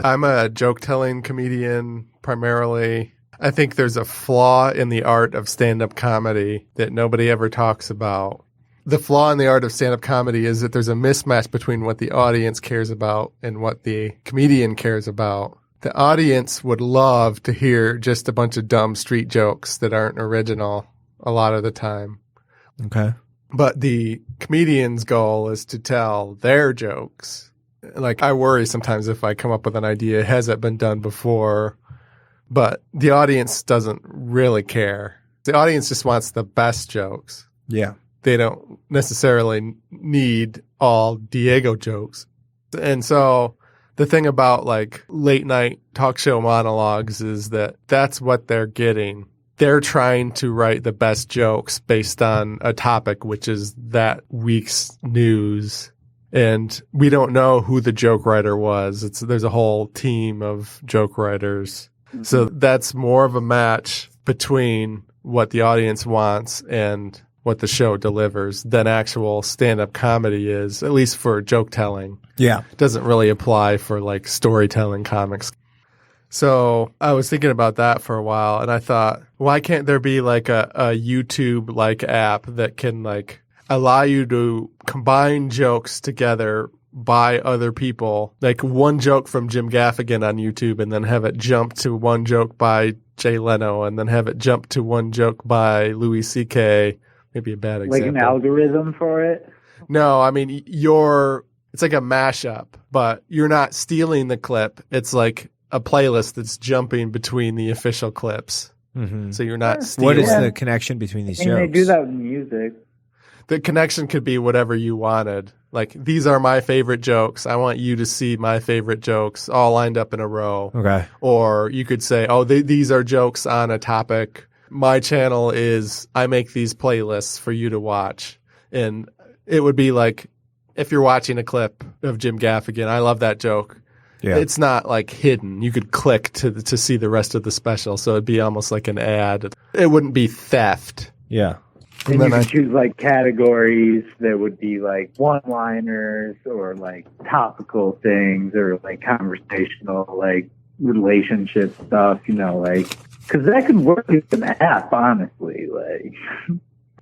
I'm a joke-telling comedian primarily. I think there's a flaw in the art of stand-up comedy that nobody ever talks about. The flaw in the art of stand-up comedy is that there's a mismatch between what the audience cares about and what the comedian cares about. The audience would love to hear just a bunch of dumb street jokes that aren't original a lot of the time. Okay. But the comedian's goal is to tell their jokes. Like, I worry sometimes if I come up with an idea, has it been done before? But the audience doesn't really care. The audience just wants the best jokes. Yeah. They don't necessarily need all Diego jokes. And so the thing about like late night talk show monologues is that that's what they're getting. They're trying to write the best jokes based on a topic, which is that week's news. And we don't know who the joke writer was. There's a whole team of joke writers. Mm-hmm. So that's more of a match between what the audience wants and what the show delivers than actual stand-up comedy is, at least for joke telling. Yeah. It doesn't really apply for like storytelling comics. So I was thinking about that for a while, and I thought, why can't there be like a YouTube-like app that can like allow you to combine jokes together by other people, like one joke from Jim Gaffigan on YouTube and then have it jump to one joke by Jay Leno and then have it jump to one joke by Louis C.K., maybe a bad example. Like an algorithm for it? No, I mean, it's like a mashup, but you're not stealing the clip. It's like a playlist that's jumping between the official clips. Mm-hmm. So you're not stealing. What is the connection between these jokes? And they do that with music. The connection could be whatever you wanted. Like, these are my favorite jokes. I want you to see my favorite jokes all lined up in a row. Okay. Or you could say, oh, these are jokes on a topic. My channel is, I make these playlists for you to watch. And it would be like, if you're watching a clip of Jim Gaffigan, I love that joke. Yeah. It's not like hidden. You could click to see the rest of the special. So it'd be almost like an ad. It wouldn't be theft. Yeah. And you could choose like categories that would be like one-liners or like topical things or like conversational, like relationship stuff, like, because that could work as an app, honestly. Like,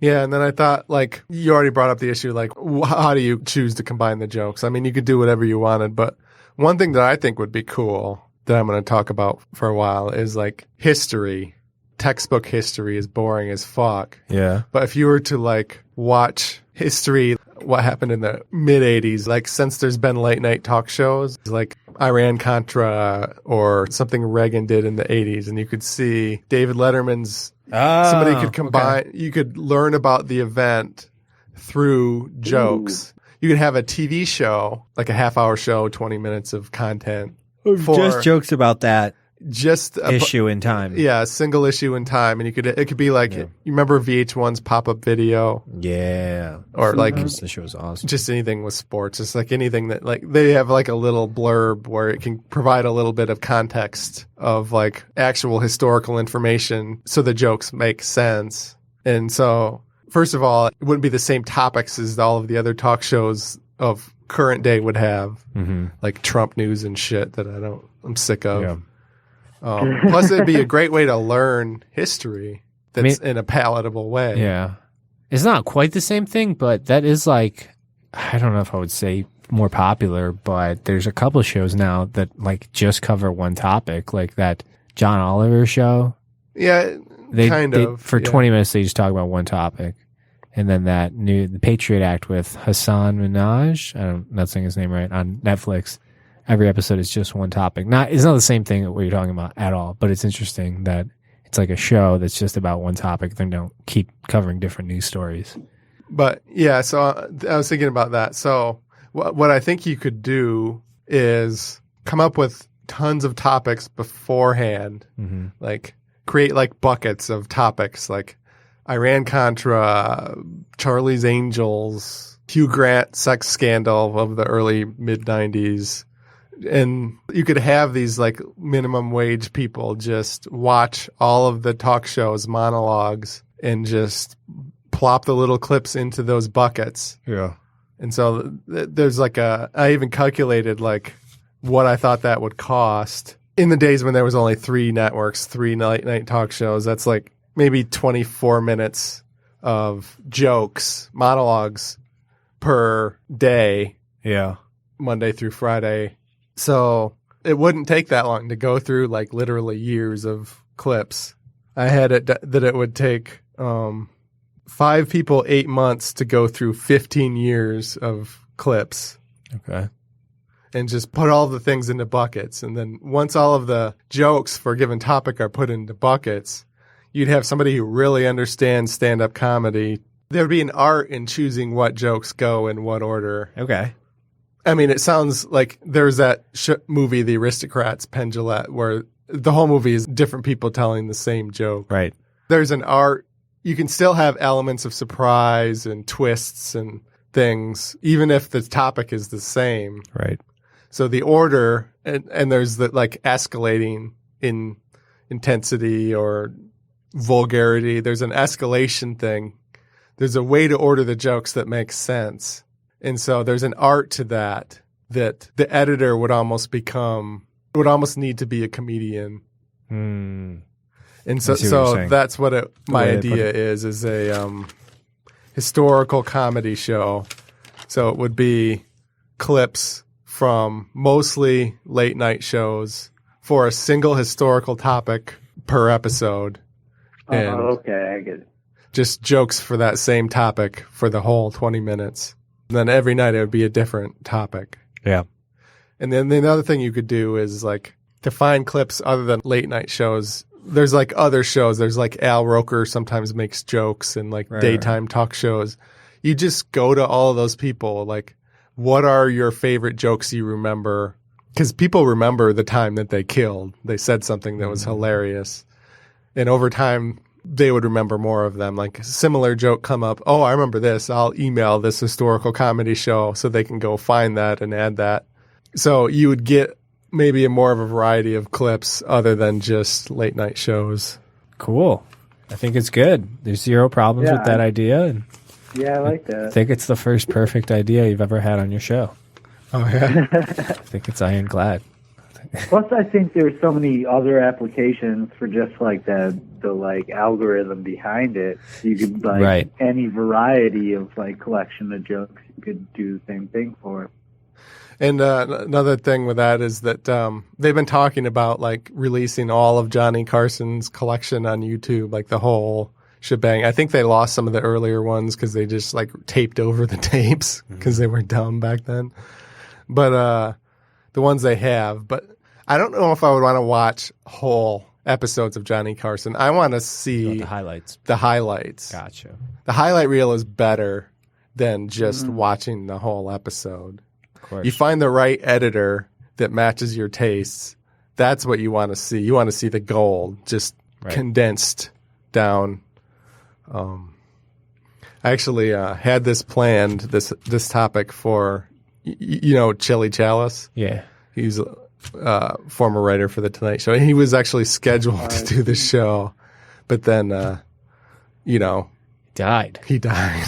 yeah, and then I thought, like, you already brought up the issue, like, how do you choose to combine the jokes? I mean, you could do whatever you wanted, but one thing that I think would be cool that I'm going to talk about for a while is like history. Textbook history is boring as fuck. Yeah. But if you were to like watch history, what happened in the mid 80s, like since there's been late night talk shows like Iran-Contra or something Reagan did in the 80s, and you could see David Letterman's, somebody could combine, you could learn about the event through jokes. Ooh. You could have a TV show, like a half-hour show, 20 minutes of content. Just jokes about that. Just a issue in time. Yeah, a single issue in time. And it could be like, you remember VH1's pop-up video? Yeah. Or like, the show was awesome. Just anything with sports. Just like anything that, like, they have like a little blurb where it can provide a little bit of context of like actual historical information so the jokes make sense. And so, first of all, it wouldn't be the same topics as all of the other talk shows of current day would have, like Trump news and shit that I'm sick of. Yeah. Plus, it'd be a great way to learn history that's in a palatable way. Yeah. It's not quite the same thing, but that is like, I don't know if I would say more popular, but there's a couple of shows now that like just cover one topic, like that John Oliver show. Yeah, For 20 minutes, they just talk about one topic. And then the Patriot Act with Hassan Minhaj, I'm not saying his name right, on Netflix. Every episode is just one topic. It's not the same thing that what you're talking about at all, but it's interesting that it's like a show that's just about one topic. They don't keep covering different news stories. But yeah, so I was thinking about that. So what I think you could do is come up with tons of topics beforehand, like create like buckets of topics like Iran-Contra, Charlie's Angels, Hugh Grant sex scandal of the early mid-90s. And you could have these like minimum wage people just watch all of the talk shows, monologues, and just plop the little clips into those buckets. Yeah. And so there's like I even calculated like what I thought that would cost in the days when there was only 3 networks, 3 late night talk shows. That's like maybe 24 minutes of jokes, monologues per day. Yeah. Monday through Friday. So it wouldn't take that long to go through like literally years of clips. I had it that it would take 5 people 8 months to go through 15 years of clips. Okay. And just put all the things into buckets. And then once all of the jokes for a given topic are put into buckets, you'd have somebody who really understands stand-up comedy. There would be an art in choosing what jokes go in what order. Okay. I mean, it sounds like there's that movie, The Aristocrats, Penn Jillette, where the whole movie is different people telling the same joke. Right. There's an art. You can still have elements of surprise and twists and things, even if the topic is the same. Right. So the order, and there's the like escalating in intensity or vulgarity. There's an escalation thing. There's a way to order the jokes that makes sense. And so there's an art to that the editor would almost need to be a comedian. Mm. And so that's what my idea is a historical comedy show. So it would be clips from mostly late night shows for a single historical topic per episode. And okay, I get it. just jokes for that same topic for the whole 20 minutes. And then every night it would be a different topic. Yeah. And then the other thing you could do is like to find clips other than late night shows. There's like other shows. There's like Al Roker sometimes makes jokes and like daytime talk shows. You just go to all of those people. Like, what are your favorite jokes you remember? Because people remember the time that they killed. They said something that was hilarious. And over time, they would remember more of them. Like a similar joke come up. Oh, I remember this. I'll email this historical comedy show so they can go find that and add that. So you would get maybe more of a variety of clips other than just late night shows. Cool. I think it's good. There's zero problems with that idea. And yeah, I like that. I think it's the first perfect idea you've ever had on your show. Oh, yeah? I think it's ironclad. Plus, I think there's so many other applications for just like the like algorithm behind it. You could like any variety of like collection of jokes. You could do the same thing for. And another thing with that is that they've been talking about like releasing all of Johnny Carson's collection on YouTube, like the whole shebang. I think they lost some of the earlier ones because they just like taped over the tapes because they were dumb back then. But the ones they have, but I don't know if I would want to watch whole episodes of Johnny Carson. I want to see the highlights. The highlights. Gotcha. The highlight reel is better than just watching the whole episode. Of course. You find the right editor that matches your tastes. That's what you want to see. You want to see the gold just condensed down. I actually had this planned, this topic for, Chili Chalice. Yeah. He's a former writer for The Tonight Show. And he was actually scheduled to do the show. But then, died. He died.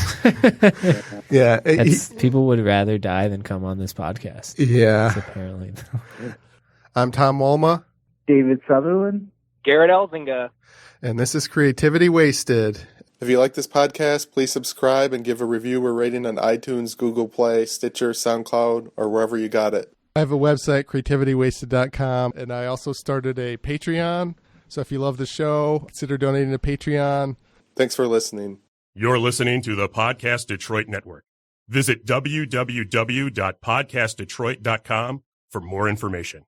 Yeah. People would rather die than come on this podcast. Yeah. That's apparently. I'm Tom Walma. David Sutherland. Gerrit Elzinga. And this is Creativity Wasted. If you like this podcast, please subscribe and give a review or rating on iTunes, Google Play, Stitcher, SoundCloud, or wherever you got it. I have a website, creativitywasted.com, and I also started a Patreon. So if you love the show, consider donating to Patreon. Thanks for listening. You're listening to the Podcast Detroit Network. Visit www.podcastdetroit.com for more information.